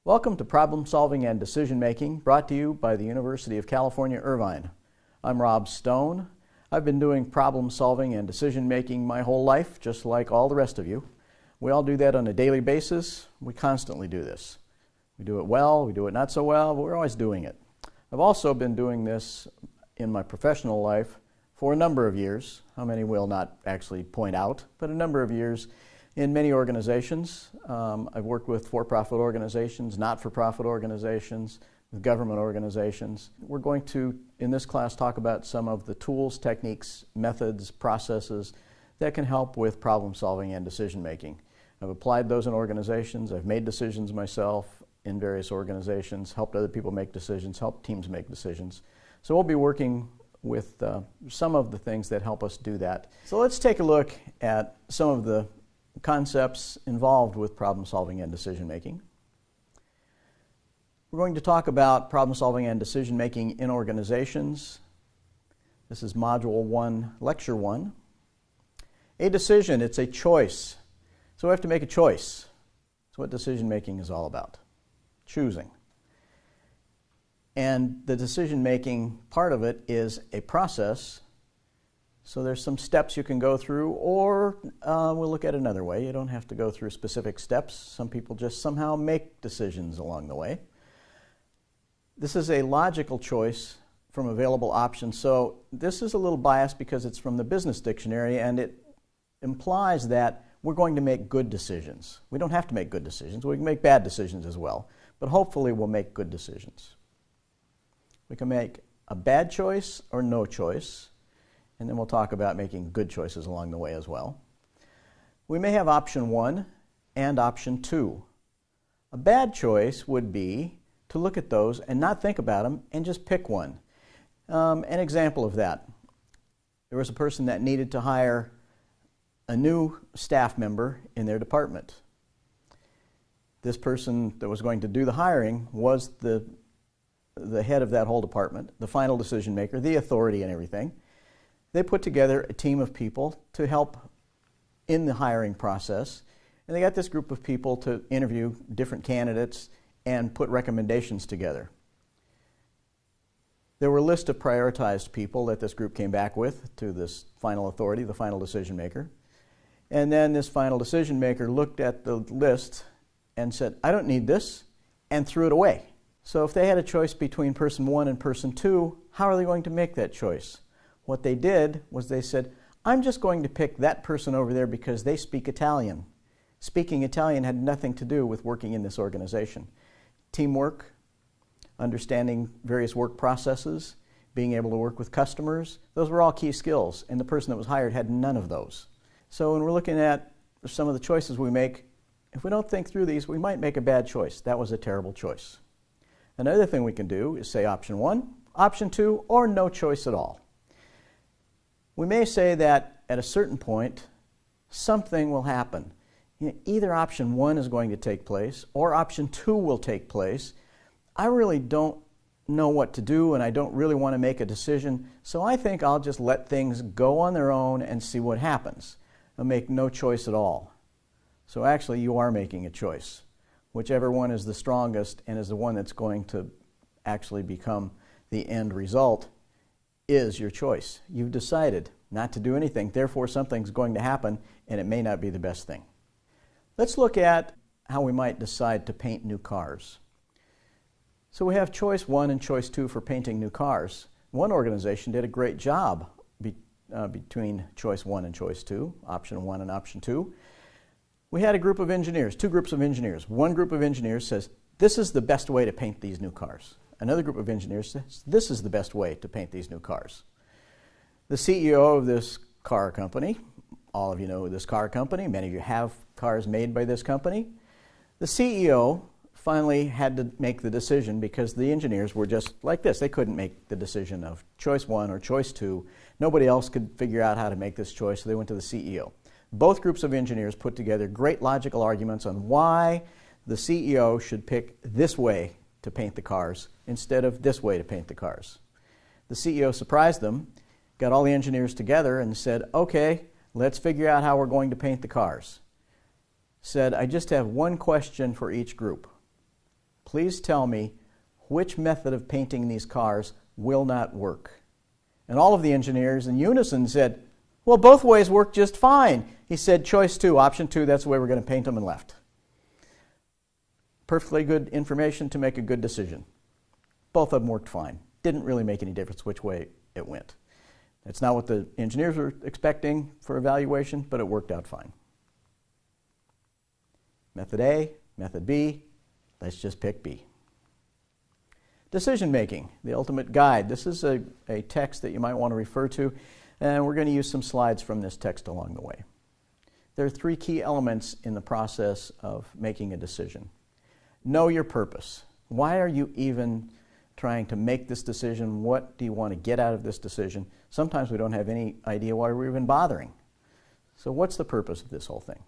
Welcome to Problem Solving and Decision Making, brought to you by the University of California, Irvine. I'm Rob Stone. I've been doing problem solving and decision making my whole life, just like all the rest of you. We all do that on a daily basis. We constantly do this. We do it well, we do it not so well, but we're always doing it. I've also been doing this in my professional life for a number of years. How many will not actually point out, but a number of years in many organizations. I've worked with for-profit organizations, not-for-profit organizations, with government organizations. We're going to, in this class, talk about some of the tools, techniques, methods, processes that can help with problem solving and decision making. I've applied those in organizations. I've made decisions myself in various organizations, helped other people make decisions, helped teams make decisions. So we'll be working with some of the things that help us do that. So let's take a look at some of the concepts involved with problem solving and decision making. We're going to talk about problem solving and decision making in organizations. This is Module 1, Lecture 1. A decision, it's a choice. So we have to make a choice. That's what decision making is all about. Choosing. And the decision making part of it is a process. So there's some steps you can go through, or we'll look at another way. You don't have to go through specific steps. Some people just somehow make decisions along the way. This is a logical choice from available options. So this is a little biased because it's from the business dictionary, and it implies that we're going to make good decisions. We don't have to make good decisions. We can make bad decisions as well, but hopefully we'll make good decisions. We can make a bad choice or no choice. And then we'll talk about making good choices along the way as well. We may have option 1 and option 2. A bad choice would be to look at those and not think about them and just pick one. An example of that. There was a person that needed to hire a new staff member in their department. This person that was going to do the hiring was the head of that whole department, the final decision maker, the authority and everything. They put together a team of people to help in the hiring process, and they got this group of people to interview different candidates and put recommendations together. There were a list of prioritized people that this group came back with to this final authority, the final decision maker. And then this final decision maker looked at the list and said, I don't need this, and threw it away. So if they had a choice between person 1 and person 2, how are they going to make that choice? What they did was they said, I'm just going to pick that person over there because they speak Italian. Speaking Italian had nothing to do with working in this organization. Teamwork, understanding various work processes, being able to work with customers, those were all key skills, and the person that was hired had none of those. So when we're looking at some of the choices we make, if we don't think through these, we might make a bad choice. That was a terrible choice. Another thing we can do is say option 1, option 2, or no choice at all. We may say that at a certain point, something will happen. Either option 1 is going to take place or option 2 will take place. I really don't know what to do, and I don't really want to make a decision, so I think I'll just let things go on their own and see what happens. I'll make no choice at all. So actually, you are making a choice. Whichever one is the strongest and is the one that's going to actually become the end result is your choice. You've decided not to do anything, therefore something's going to happen, and it may not be the best thing. Let's look at how we might decide to paint new cars. So we have choice 1 and choice 2 for painting new cars. One organization did a great job between choice 1 and choice 2, option 1 and option 2. We had a group of engineers, two groups of engineers. One group of engineers says, this is the best way to paint these new cars. Another group of engineers says, this is the best way to paint these new cars. The CEO of this car company, all of you know this car company, many of you have cars made by this company. The CEO finally had to make the decision because the engineers were just like this. They couldn't make the decision of choice 1 or choice 2. Nobody else could figure out how to make this choice, so they went to the CEO. Both groups of engineers put together great logical arguments on why the CEO should pick this way to paint the cars instead of this way to paint the cars. The CEO surprised them, got all the engineers together and said, okay, let's figure out how we're going to paint the cars. Said, I just have one question for each group. please tell me which method of painting these cars will not work. And all of the engineers in unison said, well, both ways work just fine. He said, choice 2, option 2, that's the way we're going to paint them, and left. Perfectly good information to make a good decision. Both of them worked fine. Didn't really make any difference which way it went. That's not what the engineers were expecting for evaluation, but it worked out fine. Method A, method B, let's just pick B. Decision making, the ultimate guide. This is a text that you might want to refer to, and we're going to use some slides from this text along the way. There are 3 key elements in the process of making a decision. Know your purpose. Why are you even trying to make this decision? What do you want to get out of this decision? Sometimes we don't have any idea why we're even bothering. So what's the purpose of this whole thing?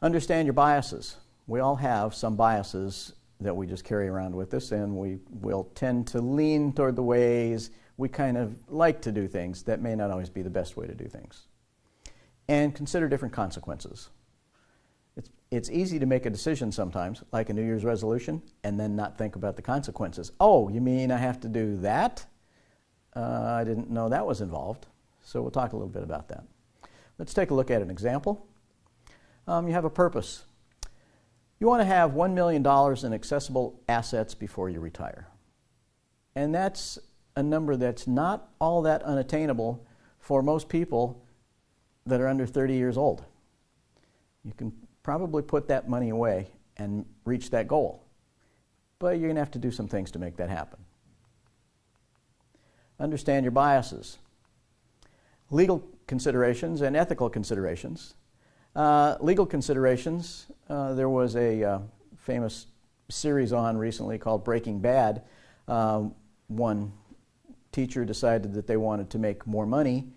Understand your biases. We all have some biases that we just carry around with us, and we will tend to lean toward the ways we kind of like to do things that may not always be the best way to do things. And consider different consequences. It's easy to make a decision sometimes, like a New Year's resolution, and then not think about the consequences. Oh, you mean I have to do that? I didn't know that was involved. So we'll talk a little bit about that. Let's take a look at an example. You have a purpose. You want to have $1 million in accessible assets before you retire. And that's a number that's not all that unattainable for most people that are under 30 years old. You can probably put that money away and reach that goal. But you're going to have to do some things to make that happen. Understand your biases. Legal considerations and ethical considerations. Legal considerations, there was a famous series on recently called Breaking Bad. One teacher decided that they wanted to make more money,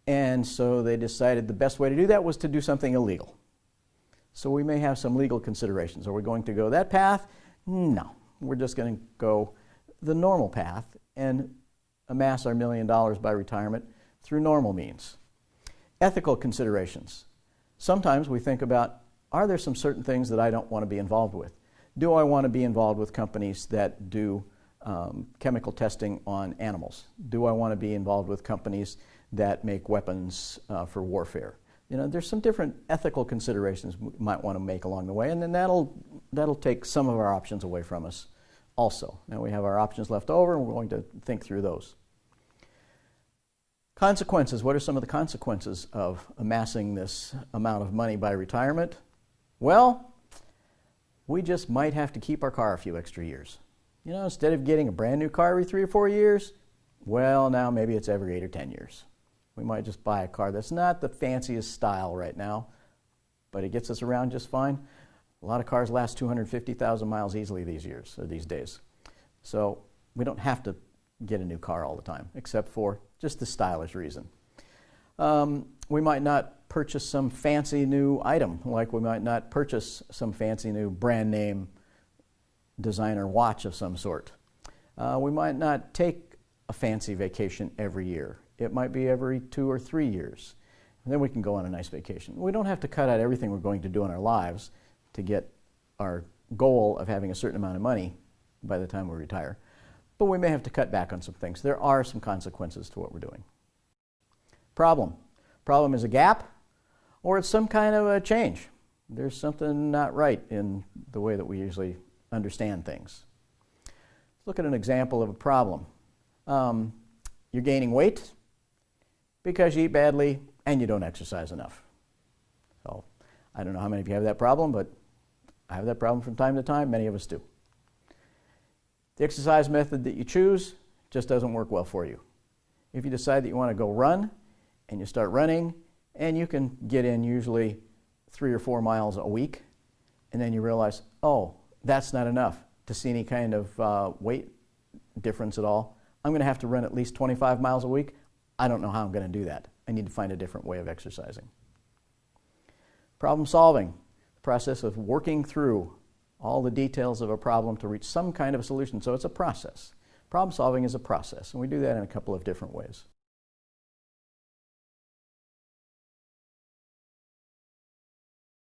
and so they decided the best way to do that was to do something illegal. So we may have some legal considerations. Are we going to go that path? No. We're just going to go the normal path and amass our $1 million by retirement through normal means. Ethical considerations. Sometimes we think about, are there some certain things that I don't want to be involved with? Do I want to be involved with companies that do chemical testing on animals? Do I want to be involved with companies that make weapons for warfare? You know, there's some different ethical considerations we might want to make along the way, and then that'll take some of our options away from us also. Now we have our options left over, and we're going to think through those. Consequences. What are some of the consequences of amassing this amount of money by retirement? Well, we just might have to keep our car a few extra years. You know, instead of getting a brand new car every 3 or 4 years, well, now maybe it's every 8 or 10 years. We might just buy a car that's not the fanciest style right now, but it gets us around just fine. A lot of cars last 250,000 miles easily these days. So we don't have to get a new car all the time, except for just the stylish reason. We might not purchase some fancy new item, like we might not purchase some fancy new brand name designer watch of some sort. We might not take a fancy vacation every year. It might be every 2 or 3 years. And then we can go on a nice vacation. We don't have to cut out everything we're going to do in our lives to get our goal of having a certain amount of money by the time we retire. But we may have to cut back on some things. There are some consequences to what we're doing. Problem. Problem is a gap, or it's some kind of a change. There's something not right in the way that we usually understand things. Let's look at an example of a problem. You're gaining weight because you eat badly and you don't exercise enough. So I don't know how many of you have that problem, but I have that problem from time to time. Many of us do. The exercise method that you choose just doesn't work well for you. If you decide that you want to go run, and you start running, and you can get in usually 3 or 4 miles a week, and then you realize, oh, that's not enough to see any kind of weight difference at all. I'm going to have to run at least 25 miles a week. I don't know how I'm going to do that. I need to find a different way of exercising. Problem solving, the process of working through all the details of a problem to reach some kind of a solution. So it's a process. Problem solving is a process, and we do that in a couple of different ways.